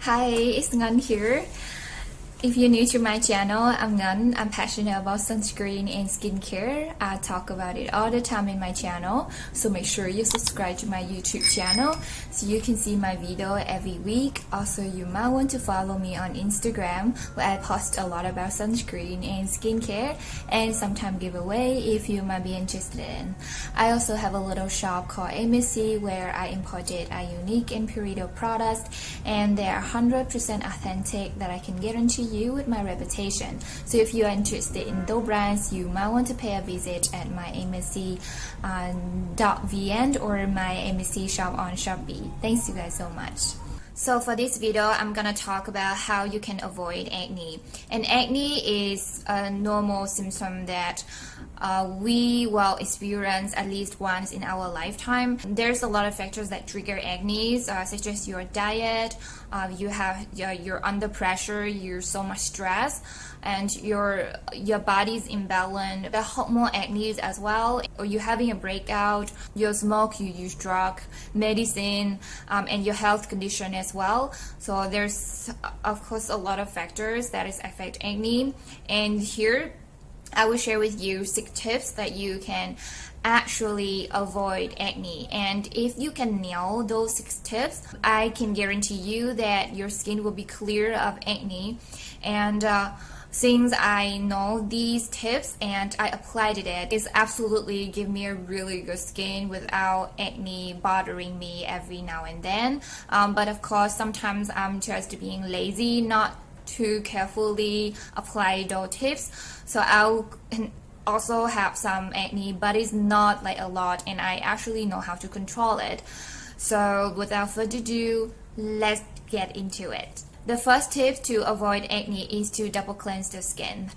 Hi, it's Ngân here. If you're new to my channel, I'm Ngân. I'm passionate about sunscreen and skincare. I talk about it all the time in my channel, so make sure you subscribe to my YouTube channel so you can see my video every week. Also, you might want to follow me on Instagram where I post a lot about sunscreen and skincare and sometimes giveaway if you might be interested in. I also have a little shop called MSC where I imported a unique Imperial products and they are 100% authentic that I can guarantee you with my reputation. So if you are interested in those brands, you might want to pay a visit at my MSC.vn or my MSC shop on Shopee. Thanks you guys so much. So for this video, I'm gonna talk about how you can avoid acne. And acne is a normal symptom that we will experience at least once in our lifetime. There's a lot of factors that trigger acne, such as your diet, you're under pressure, you're so much stress, and your body's imbalanced. The hormone acne as well, or you're having a breakout, you smoke, you use drug, medicine, and your health condition as well. So there's of course a lot of factors that affect acne, and here I will share with you 6 tips that you can actually avoid acne. And if you can nail those 6 tips, I can guarantee you that your skin will be clear of acne. And since I know these tips and I applied it's absolutely give me a really good skin without acne bothering me every now and then. But of course, sometimes I'm just being lazy, not to carefully apply those tips. So I'll also have some acne, but it's not like a lot, and I actually know how to control it. So without further ado, let's get into it. The first tip to avoid acne is to double cleanse the skin.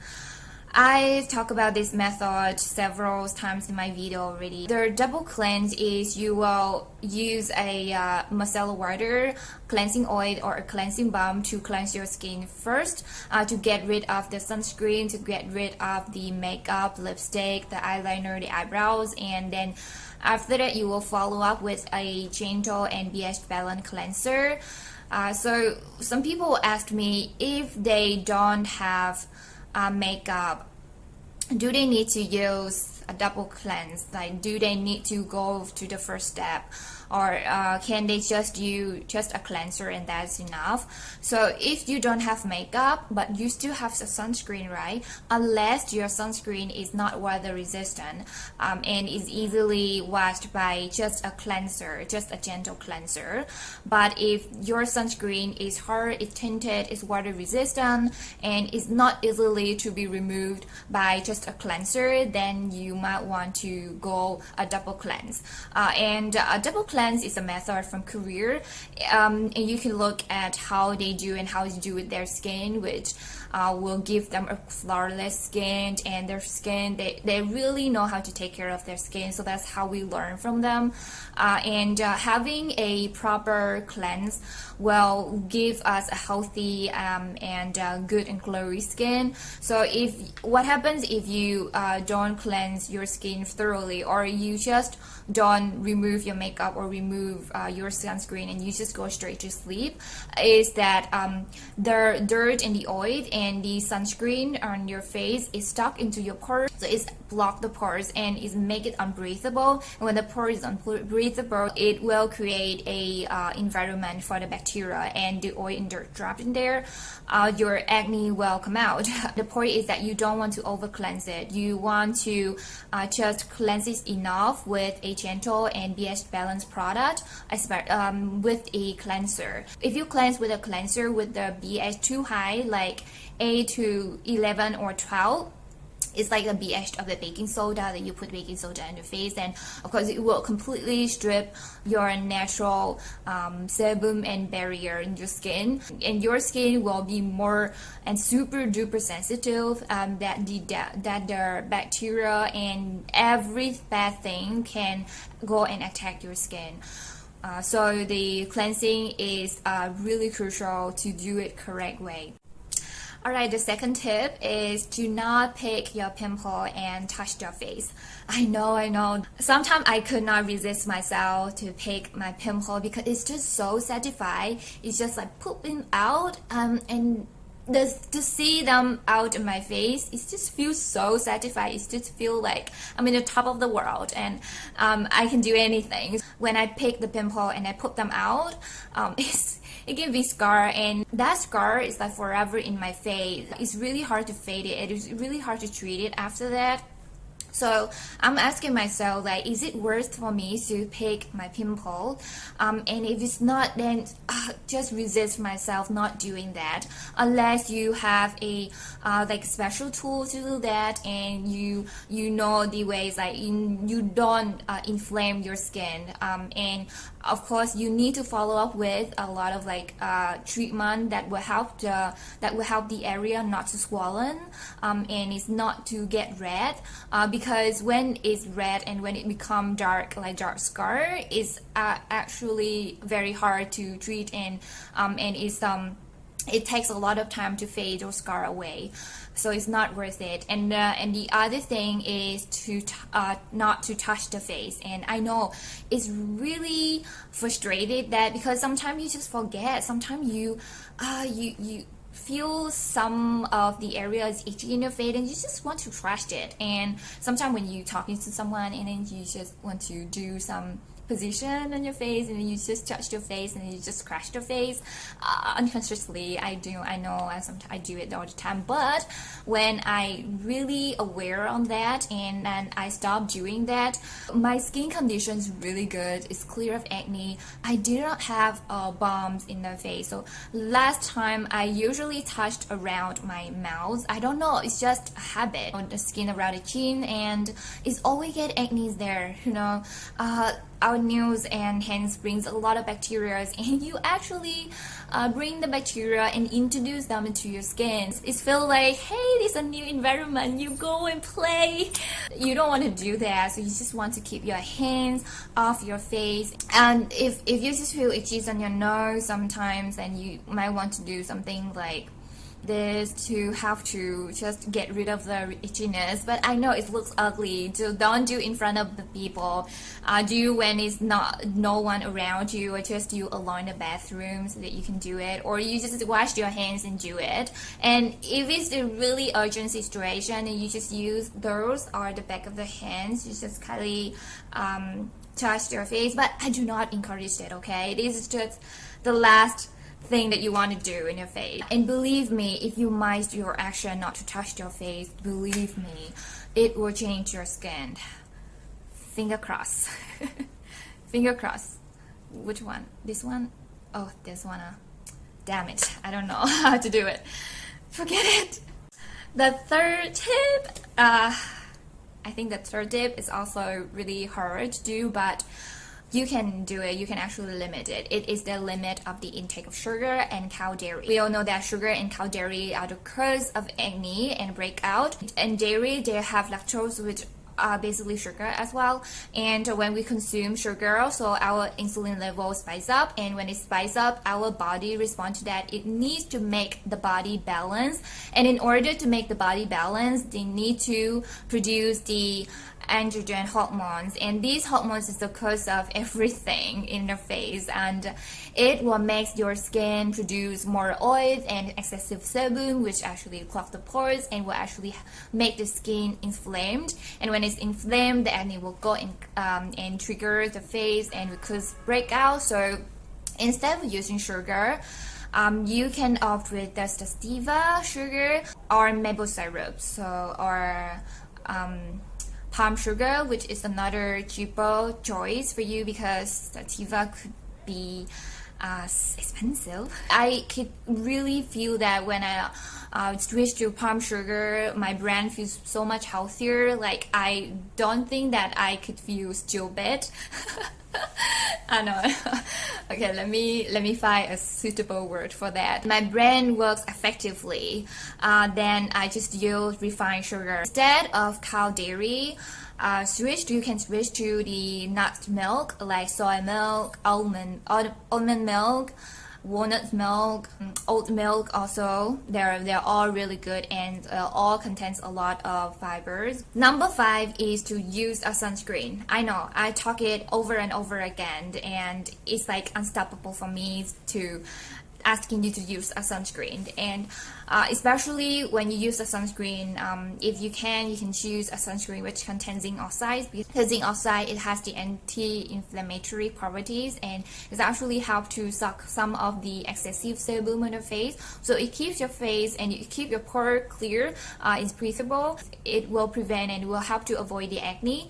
I talk about this method several times in my video already. The double cleanse is you will use a micellar water, cleansing oil, or a cleansing balm to cleanse your skin first, to get rid of the sunscreen, to get rid of the makeup, lipstick, the eyeliner, the eyebrows, and then after that you will follow up with a gentle and pH balanced cleanser. So some people asked me if they don't have makeup, do they need to use a double cleanse? Like, do they need to go to the first step, or can they just use just a cleanser and that's enough? So if you don't have makeup but you still have the sunscreen, right, unless your sunscreen is not water resistant and is easily washed by just a cleanser, just a gentle cleanser. But if your sunscreen is hard, it's tinted, is water resistant, and is not easily to be removed by just a cleanser, then you might want to go a double cleanse. And a double cleanse is a method from Korea, and you can look at how they do and how they do with their skin, which will give them a flawless skin, and their skin, they really know how to take care of their skin. So that's how we learn from them. And having a proper cleanse will give us a healthy and good and glowy skin. So what happens if you don't cleanse your skin thoroughly, or you just don't remove your makeup or remove your sunscreen and you just go straight to sleep, is that the dirt and the oil and the sunscreen on your face is stuck into your pores. So it's block the pores and is make it unbreathable. And when the pore is unbreathable, it will create a environment for the bacteria, and the oil and dirt dropped in there, your acne will come out. The point is that you don't want to over cleanse it. You want to just cleanse it enough with a gentle and pH balanced product, with a cleanser. If you cleanse with a cleanser with the pH too high, like 8 to 11 or 12, it's like the pH of the baking soda, that you put baking soda in your face, and of course it will completely strip your natural sebum and barrier in your skin, and your skin will be more and super duper sensitive that the bacteria and every bad thing can go and attack your skin. So the cleansing is really crucial to do it correct way. Alright, the second tip is do not pick your pimple and touch your face. I know. Sometimes I could not resist myself to pick my pimple because it's just so satisfying. It's just like pooping out, and to see them out in my face, it just feels so satisfying. It just feels like I'm in the top of the world, and I can do anything. When I pick the pimple and I put them out, it gives me scar, and that scar is like forever in my face. It's really hard to fade it. It's really hard to treat it after that. So I'm asking myself, like, is it worth for me to pick my pimple? And if it's not, then just resist myself not doing that. Unless you have a like special tool to do that, and you know the ways, like you don't inflame your skin. And of course, you need to follow up with a lot of like treatment that will help the area not to swollen, and it's not to get red, because when it's red and when it become dark, like dark scar, is actually very hard to treat, and it's it takes a lot of time to fade those scar away, so it's not worth it. And the other thing is to not to touch the face. And I know it's really frustrated that, because sometimes you just forget. Sometimes you feel some of the areas itchy in your face and you just want to trash it. And sometimes when you're talking to someone and then you just want to do some position on your face and then you just touch your face and you just scratch your face unconsciously. I know I do it all the time, but when I really aware on that and then I stop doing that, my skin condition is really good. It's clear of acne. I do not have bumps in the face. So last time I usually touched around my mouth. I don't know, it's just a habit on the skin around the chin, and it's always get acne there, you know. Our nose and hands brings a lot of bacteria, and you actually bring the bacteria and introduce them into your skin. It feels like, hey, this is a new environment, you go and play. You don't want to do that, so you just want to keep your hands off your face. And if you just feel itchy on your nose sometimes, then you might want to do something like this to have to just get rid of the itchiness. But I know it looks ugly, so don't do in front of the people. Do when it's no one around you, or just you alone in the bathroom so that you can do it, or you just wash your hands and do it. And if it's a really urgent situation, and you just use those or the back of the hands, you just kind of touch your face. But I do not encourage that, okay? This is just the last thing that you want to do in your face. And believe me, if you mind your action not to touch your face, believe me, it will change your skin. Finger cross. Finger cross. Which one? This one? Oh, this one. Damn it, I don't know how to do it. Forget it. The third tip, I think the third tip is also really hard to do, but you can do it. You can actually limit it. It is the limit of the intake of sugar and cow dairy. We all know that sugar and cow dairy are the cause of acne and breakout. And dairy, they have lactose, which are basically sugar as well. And when we consume sugar, so our insulin level spikes up, and when it spikes up, our body responds to that. It needs to make the body balance, and in order to make the body balance, they need to produce the androgen hormones, and these hormones is the cause of everything in your face, and it will make your skin produce more oils and excessive sebum, which actually clog the pores and will actually make the skin inflamed. And when it's inflamed, the acne will go and trigger the face and will cause breakout. So instead of using sugar, you can opt with the stevia sugar or maple syrup, or palm sugar, which is another cheaper choice for you because stevia could be expensive. I could really feel that when I switched to palm sugar, my brain feels so much healthier. Like, I don't think that I could feel stupid. I know. Okay, let me find a suitable word for that. My brain works effectively. Then I just use refined sugar instead of cow dairy. You can switch to the nut milk like soy milk, almond milk, walnut milk, oat milk also, they're all really good, and all contains a lot of fibers. Number 5 is to use a sunscreen. I know I talk it over and over again, and it's like unstoppable for me to asking you to use a sunscreen, and especially when you use a sunscreen, if you can choose a sunscreen which contains zinc oxide, because zinc oxide, it has the anti-inflammatory properties, and it actually helps to suck some of the excessive sebum on your face, so it keeps your face and it keep your pore clear, it's breathable. It will prevent and will help to avoid the acne.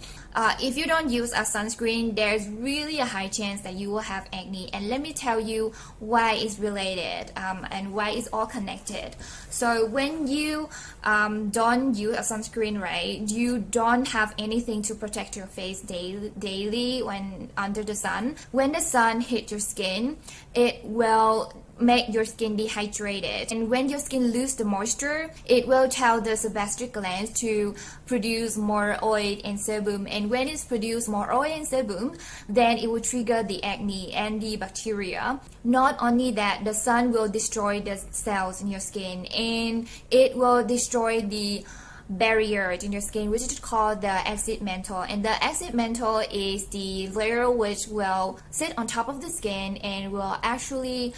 If you don't use a sunscreen, there's really a high chance that you will have acne, and let me tell you why it's related, and why it's all connected. So when you don't use a sunscreen, right, you don't have anything to protect your face daily when under the sun. When the sun hits your skin, it will make your skin dehydrated, and when your skin loses the moisture, it will tell the sebaceous glands to produce more oil and sebum, and when it's produced more oil and sebum, then it will trigger the acne and the bacteria. Not only that, the sun will destroy the cells in your skin, and it will destroy the barrier in your skin, which is called the acid mantle, and the acid mantle is the layer which will sit on top of the skin and will actually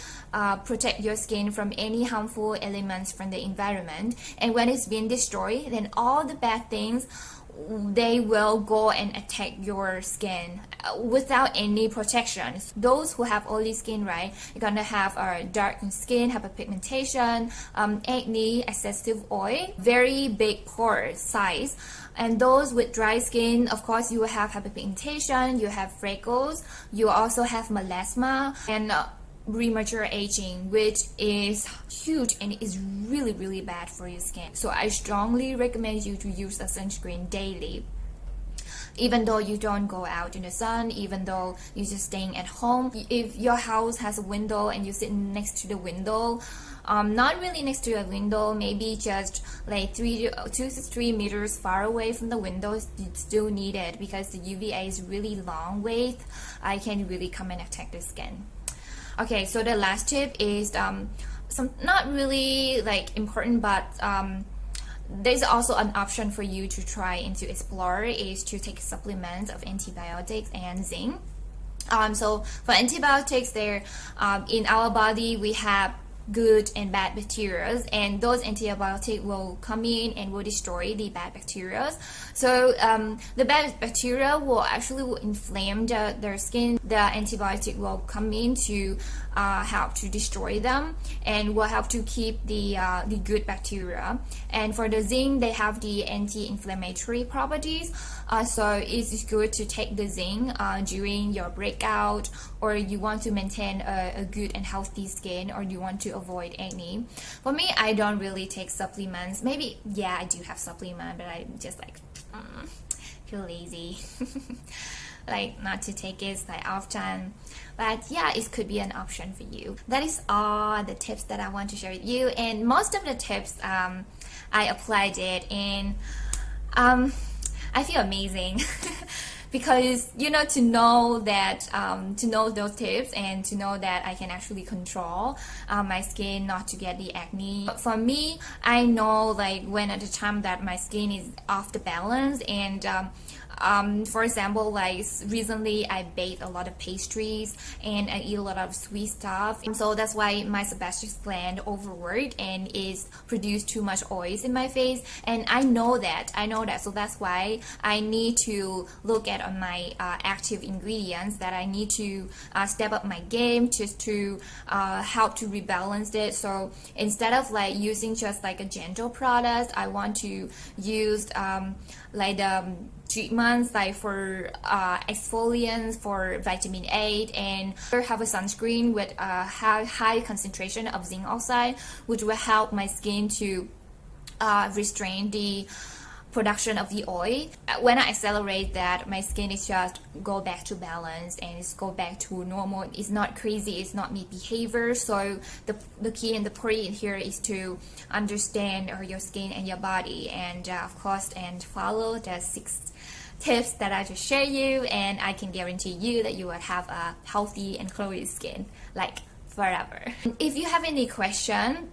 protect your skin from any harmful elements from the environment. And when it's been destroyed, then all the bad things, they will go and attack your skin without any protection. Those who have oily skin, right, you're gonna have a dark skin, hyperpigmentation, acne, excessive oil, very big pore size. And those with dry skin, of course, you will have hyperpigmentation, you have freckles, you also have melasma, and premature aging, which is huge and is really bad for your skin. So I strongly recommend you to use a sunscreen daily, even though you don't go out in the sun, even though you're just staying at home. If your house has a window and you sit next to the window, not really next to a window, maybe just like 2 to 3 meters far away from the window, you still need it, because the UVA is really long wave. I can really come and attack the skin. Okay, so the last tip is some not really like important, but there's also an option for you to try and to explore, is to take supplements of antibiotics and zinc. So for antibiotics, there in our body we have good and bad bacteria, and those antibiotics will come in and will destroy the bad bacteria. So the bad bacteria will actually inflame their skin. The antibiotic will come in to help to destroy them, and will help to keep the good bacteria. And for the zinc, they have the anti-inflammatory properties, so it's good to take the zinc during your breakout, or you want to maintain a good and healthy skin, or you want to avoid acne. For me, I don't really take supplements. Maybe, yeah, I do have supplement, but I just like feel lazy like not to take it like often. But yeah, it could be an option for you. That is all the tips that I want to share with you, and most of the tips I applied it, and I feel amazing because, you know, to know that to know those tips, and to know that I can actually control my skin not to get the acne. But for me, I know like when at the time that my skin is off the balance, and for example, like recently I baked a lot of pastries and I eat a lot of sweet stuff, and so that's why my sebaceous gland overworked and is produced too much oils in my face, and I know that, so that's why I need to look at on my active ingredients, that I need to step up my game just to help to rebalance it. So instead of like using just like a gentle product, I want to use like the treatments like for exfoliants, for vitamin A, and have a sunscreen with a high concentration of zinc oxide, which will help my skin to restrain the production of the oil. When I accelerate that, my skin is just go back to balance and it's go back to normal. It's not crazy, it's not misbehavior. So the key and the point in here is to understand your skin and your body, and of course, and follow the 6 tips that I just share you, and I can guarantee you that you will have a healthy and glowy skin like forever. If you have any question,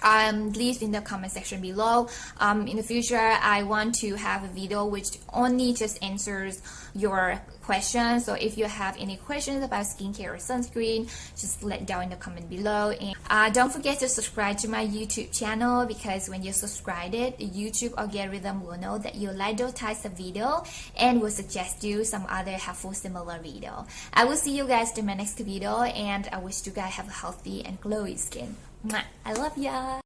leave in the comment section below. In the future, I want to have a video which only just answers your questions. So if you have any questions about skincare or sunscreen, just let down in the comment below. And don't forget to subscribe to my YouTube channel, because when you subscribe it, YouTube algorithm will know that you like those types of video and will suggest you some other helpful similar video. I will see you guys in my next video, and I wish you guys have a healthy and glowy skin. I love ya!